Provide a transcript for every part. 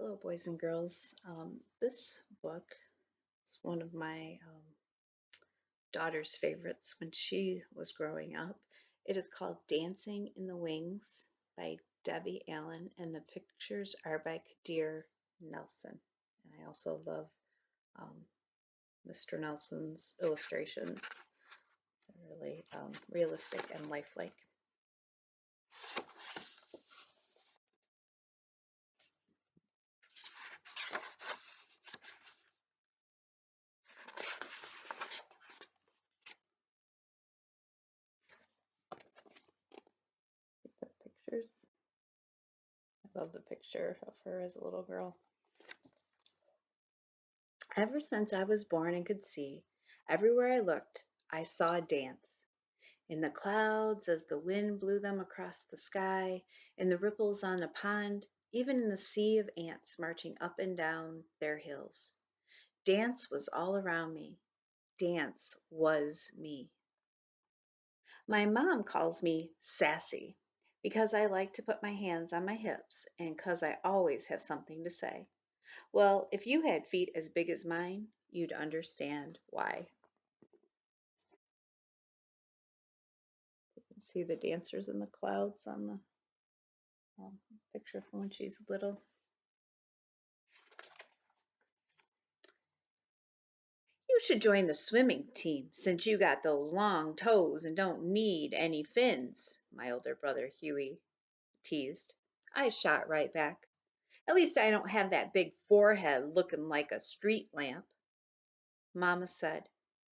Hello, boys and girls. This book is one of my daughter's favorites when she was growing up. It is called Dancing in the Wings by Debbie Allen, and the pictures are by Kadir Nelson. And I also love um, Mr. Nelson's illustrations. They're really realistic and lifelike. The pictures. I love the picture of her as a little girl. Ever since I was born and could see, everywhere I looked, I saw a dance. In the clouds, as the wind blew them across the sky, in the ripples on a pond, even in the sea of ants marching up and down their hills. Dance was all around me. Dance was me. My mom calls me Sassy because I like to put my hands on my hips and because I always have something to say. Well, if you had feet as big as mine, you'd understand why. You can see the dancers in the clouds on the picture from when she's little. You should join the swimming team since you got those long toes and don't need any fins, my older brother Huey teased. I shot right back. At least I don't have that big forehead looking like a street lamp. Mama said,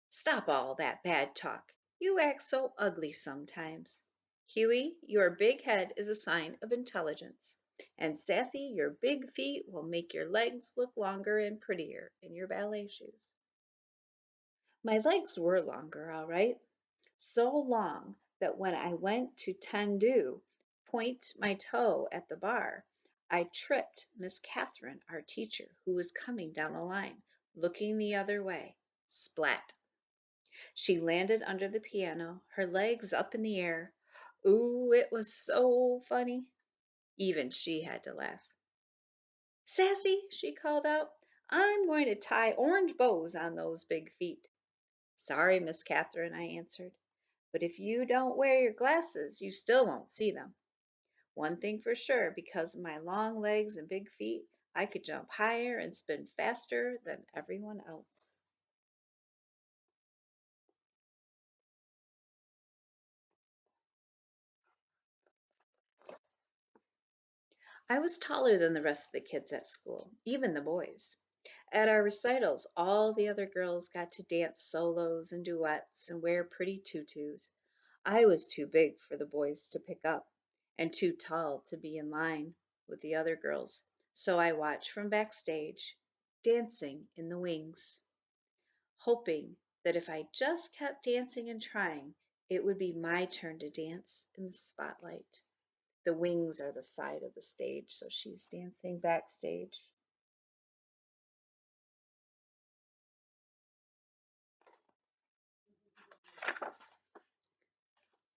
Stop all that bad talk. You act so ugly sometimes. Huey, your big head is a sign of intelligence. And Sassy, your big feet will make your legs look longer and prettier in your ballet shoes. My legs were longer, all right. So long that when I went to tendu, point my toe at the bar, I tripped Miss Catherine, our teacher, who was coming down the line, looking the other way. Splat! She landed under the piano, her legs up in the air. Ooh, it was so funny. Even she had to laugh. Sassy, she called out, I'm going to tie orange bows on those big feet. Sorry, Miss Catherine, I answered, but if you don't wear your glasses, you still won't see them. One thing for sure, because of my long legs and big feet, I could jump higher and spin faster than everyone else. I was taller than the rest of the kids at school, even the boys. At our recitals, all the other girls got to dance solos and duets and wear pretty tutus. I was too big for the boys to pick up and too tall to be in line with the other girls, so I watched from backstage, dancing in the wings, hoping that if I just kept dancing and trying, it would be my turn to dance in the spotlight. The wings are the side of the stage, so she's dancing backstage.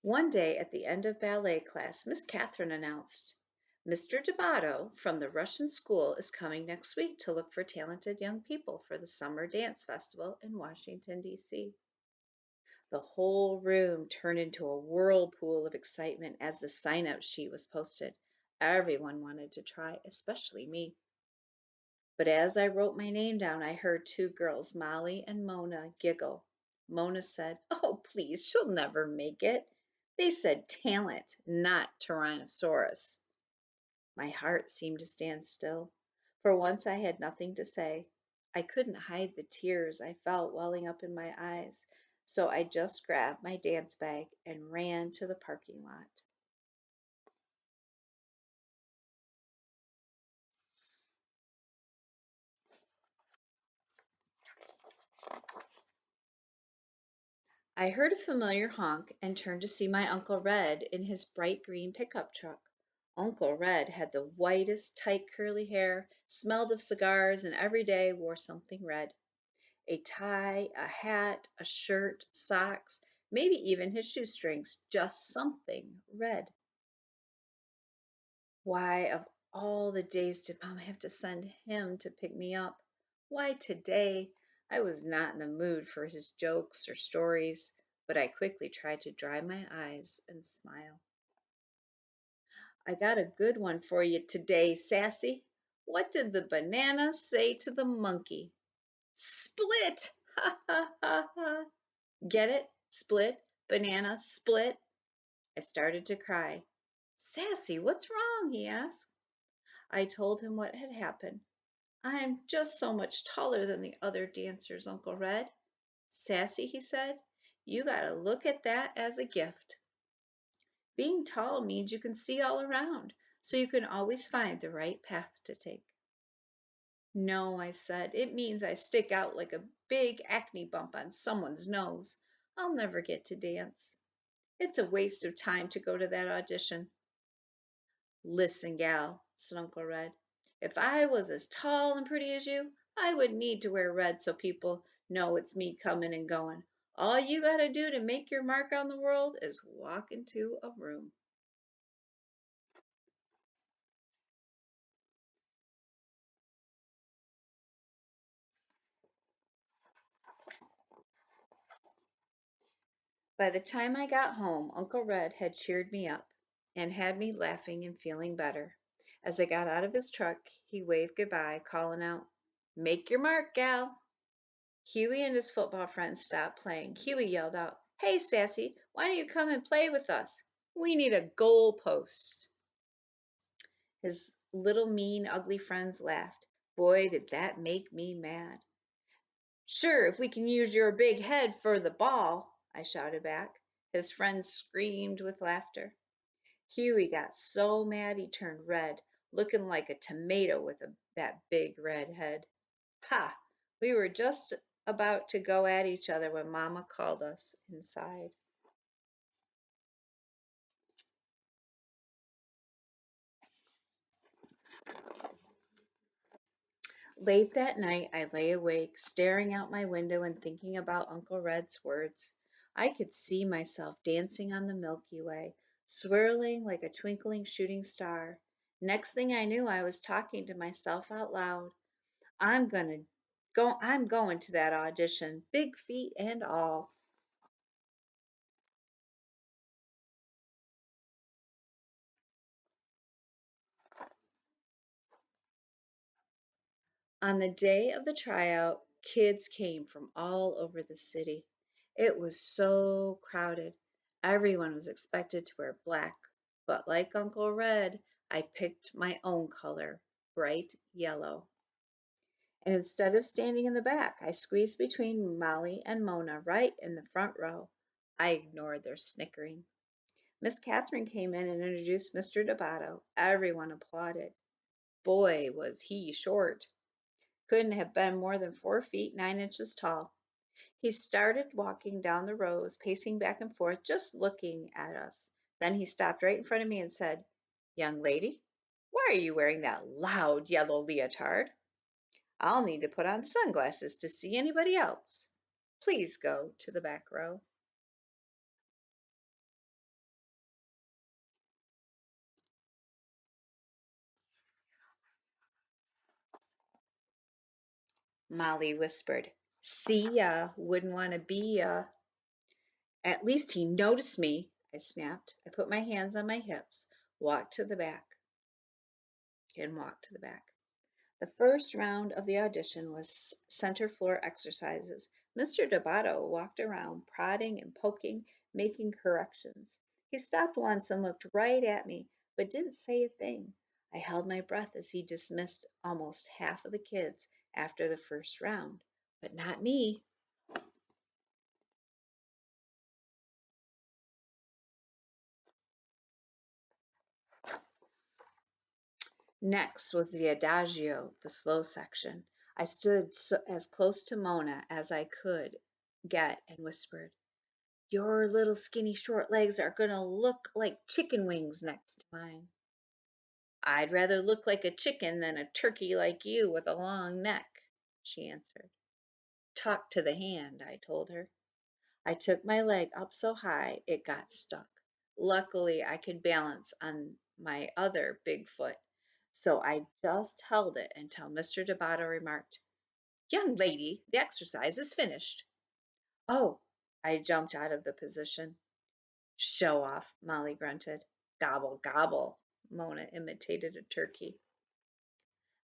One day at the end of ballet class, Miss Catherine announced, Mr. Debato from the Russian school is coming next week to look for talented young people for the Summer Dance Festival in Washington, D.C. The whole room turned into a whirlpool of excitement as the sign-up sheet was posted. Everyone wanted to try, especially me. But as I wrote my name down, I heard two girls, Molly and Mona, giggle. Mona said, Oh, please, she'll never make it. They said talent, not Tyrannosaurus. My heart seemed to stand still. For once I had nothing to say. I couldn't hide the tears I felt welling up in my eyes, so I just grabbed my dance bag and ran to the parking lot. I heard a familiar honk and turned to see my Uncle Red in his bright green pickup truck. Uncle Red had the whitest, tight, curly hair, smelled of cigars, and every day wore something red. A tie, a hat, a shirt, socks, maybe even his shoestrings, just something red. Why, of All the days did Mom have to send him to pick me up? Why today? I was not in the mood for his jokes or stories, but I quickly tried to dry my eyes and smile. I got a good one for you today, Sassy. What did the banana say to the monkey? Split! Ha ha ha ha! Get it? Split, banana, split. I started to cry. Sassy, what's wrong? He asked. I told him what had happened. I'm just so much taller than the other dancers, Uncle Red. Sassy, he said, you gotta look at that as a gift. Being tall means you can see all around, so you can always find the right path to take. No, I said, it means I stick out like a big acne bump on someone's nose. I'll never get to dance. It's a waste of time to go to that audition. Listen, gal, said Uncle Red, if I was as tall and pretty as you, I wouldn't need to wear red so people know it's me coming and going. All you gotta do to make your mark on the world is walk into a room. By the time I got home, Uncle Red had cheered me up and had me laughing and feeling better. As I got out of his truck, he waved goodbye, calling out, make your mark, gal. Huey and his football friends stopped playing. Huey yelled out, hey, Sassy, why don't you come and play with us? We need a goal post. His little mean, ugly friends laughed. Boy, did that make me mad. Sure, if we can use your big head for the ball, I shouted back. His friends screamed with laughter. Huey got so mad he turned red, looking like a tomato with that big red head. Ha! We were just about to go at each other when Mama called us inside. Late that night, I lay awake, staring out my window and thinking about Uncle Red's words. I could see myself dancing on the Milky Way, swirling like a twinkling shooting star. Next thing I knew, I was talking to myself out loud. I'm going to that audition, big feet and all. On the day of the tryout, kids came from all over the city. It was so crowded. Everyone was expected to wear black, but like Uncle Red, I picked my own color, bright yellow. And instead of standing in the back, I squeezed between Molly and Mona right in the front row. I ignored their snickering. Miss Catherine came in and introduced Mr. Debato. Everyone applauded. Boy, was he short. Couldn't have been more than 4 feet 9 inches tall. He started walking down the rows, pacing back and forth, just looking at us. Then he stopped right in front of me and said, young lady, why are you wearing that loud yellow leotard? I'll need to put on sunglasses to see anybody else. Please go to the back row. Molly whispered, see ya, wouldn't want to be ya. At least he noticed me, I snapped. I put my hands on my hips, walked to the back, and walked to the back. The first round of the audition was center floor exercises. Mr. Debato walked around, prodding and poking, making corrections. He stopped once and looked right at me, but didn't say a thing. I held my breath as he dismissed almost half of the kids after the first round, but not me. Next was the adagio, the slow section. I stood as close to Mona as I could get and whispered, your little skinny short legs are gonna look like chicken wings next to mine. I'd rather look like a chicken than a turkey like you with a long neck, she answered. Talk to the hand, I told her. I took my leg up so high it got stuck. Luckily, I could balance on my other big foot. So I just held it until Mr. Debato remarked, "Young lady, the exercise is finished." "Oh," I jumped out of the position. "Show off," Molly grunted. "Gobble, gobble," Mona imitated a turkey.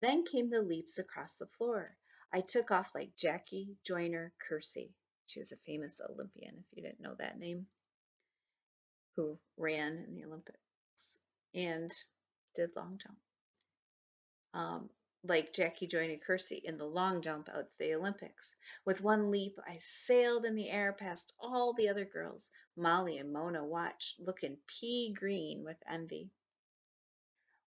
Then came the leaps across the floor. I took off like Jackie Joyner Kersee. She was a famous Olympian, if you didn't know that name, who ran in the Olympics and did long jump. Like Jackie Joyner Kersee in the long jump at the Olympics. With one leap, I sailed in the air past all the other girls. Molly and Mona watched, looking pea green with envy.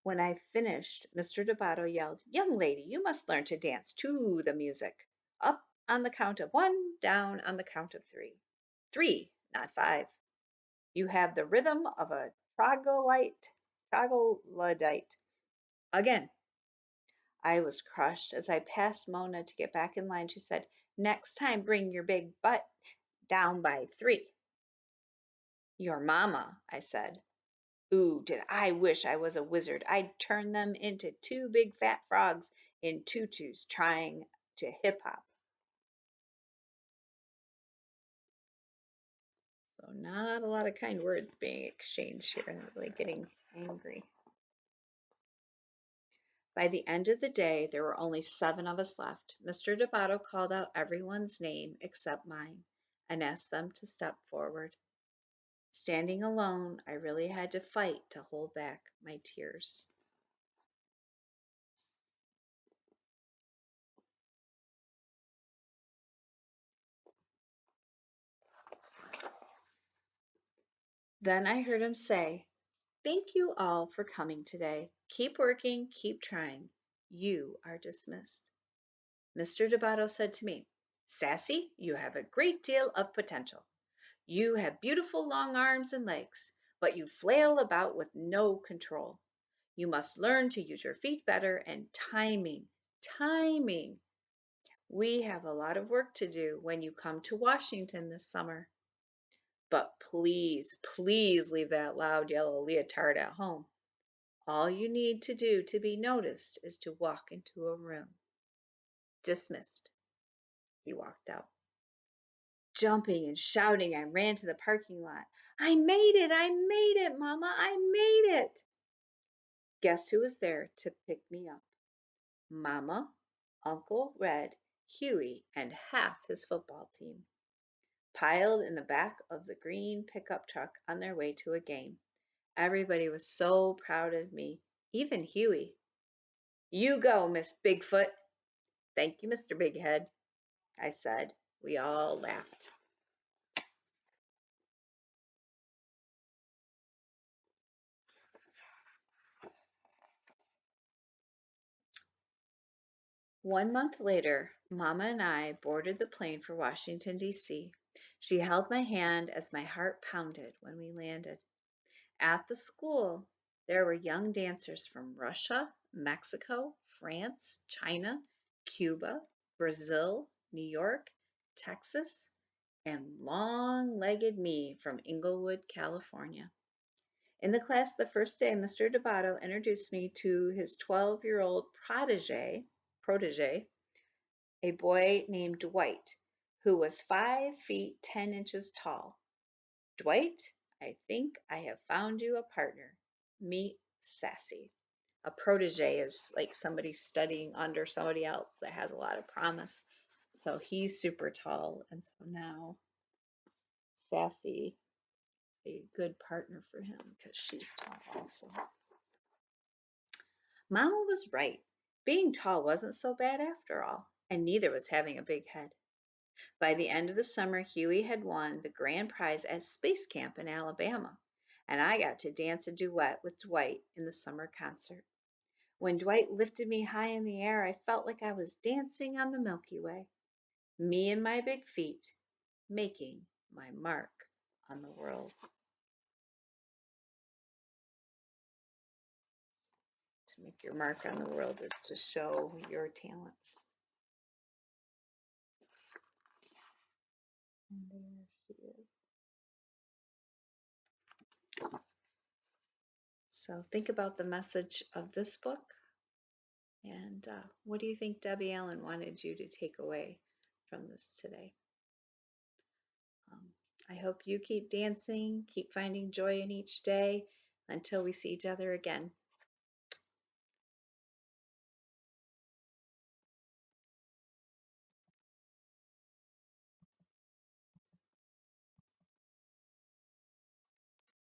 When I finished, Mr. Debato yelled, "Young lady, you must learn to dance to the music. Up on the count of one, down on the count of three. Three, not five. You have the rhythm of a troglodyte. Again." I was crushed. As I passed Mona to get back in line, she said, "Next time, bring your big butt down by three." "Your mama," I said. Ooh, did I wish I was a wizard. I'd turn them into two big fat frogs in tutus trying to hip hop. So not a lot of kind words being exchanged here, and really getting angry. By the end of the day, there were only 7 of us left. Mr. Debato called out everyone's name except mine and asked them to step forward. Standing alone, I really had to fight to hold back my tears. Then I heard him say, "Thank you all for coming today. Keep working, keep trying. You are dismissed." Mr. Debato said to me, "Sassy, you have a great deal of potential. You have beautiful long arms and legs, but you flail about with no control. You must learn to use your feet better and timing. We have a lot of work to do when you come to Washington this summer. But please, please leave that loud yellow leotard at home. All you need to do to be noticed is to walk into a room." Dismissed. He walked out. Jumping and shouting, I ran to the parking lot. "I made it! I made it, Mama! I made it!" Guess who was there to pick me up? Mama, Uncle Red, Huey, and half his football team, piled in the back of the green pickup truck on their way to a game. Everybody was so proud of me, even Huey. "You go, Miss Bigfoot." "Thank you, Mr. Bighead," I said. We all laughed. One month later, Mama and I boarded the plane for Washington, D.C. She held my hand as my heart pounded when we landed. At the school, there were young dancers from Russia, Mexico, France, China, Cuba, Brazil, New York, Texas, and long-legged me from Inglewood, California. In the class the first day, Mr. Debato introduced me to his 12-year-old protege, a boy named Dwight, who was 5 feet 10 inches tall. "Dwight, I think I have found you a partner. Meet Sassy." A protege is like somebody studying under somebody else that has a lot of promise. So he's super tall, and so now Sassy is a good partner for him because she's tall also. Mama was right. Being tall wasn't so bad after all, and neither was having a big head. By the end of the summer, Huey had won the grand prize at Space Camp in Alabama, and I got to dance a duet with Dwight in the summer concert. When Dwight lifted me high in the air, I felt like I was dancing on the Milky Way, me and my big feet, making my mark on the world. To make your mark on the world is to show your talents. And there she is. So think about the message of this book And what do you think Debbie Allen wanted you to take away from this today? Um, I hope you keep dancing, keep finding joy in each day until we see each other again.